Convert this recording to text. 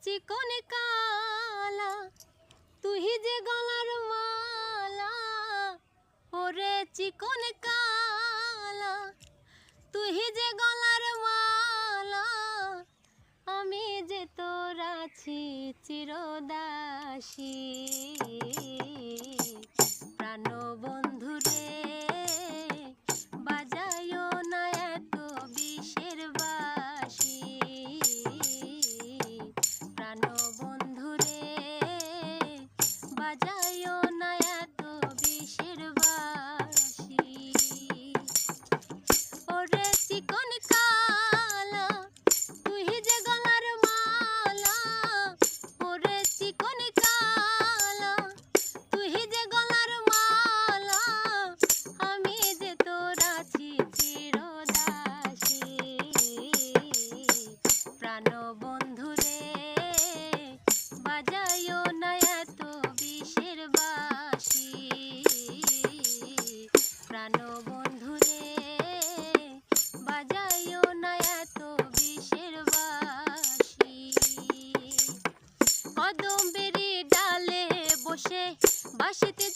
চিকন কালা তুই যে গলার মালা, ওরে চিকন কালা তুই যে গলার মালা, আমি যে তোর আছি চিরদাসী। প্রাণ বন্ধু রে বাজায়ো না এত বিষের বাঁশি, প্রাণ বন্ধু রে বাজায়ো না এত বিষের বাঁশি। ওরে চিকন কালা তুই যে গলার মালা, ওরে চিকন কালা তুই যে গলার মালা, আমি যে তোর আছি চিরদাসী। প্রাণ বন্ধু রে বাজায়ো না এত বিষের বাঁশি, প্রাণ বন্ধু রে বাজায়ো না এত বিষের বাঁশি। কদম বেরি ডালে বসে বাঁশিতে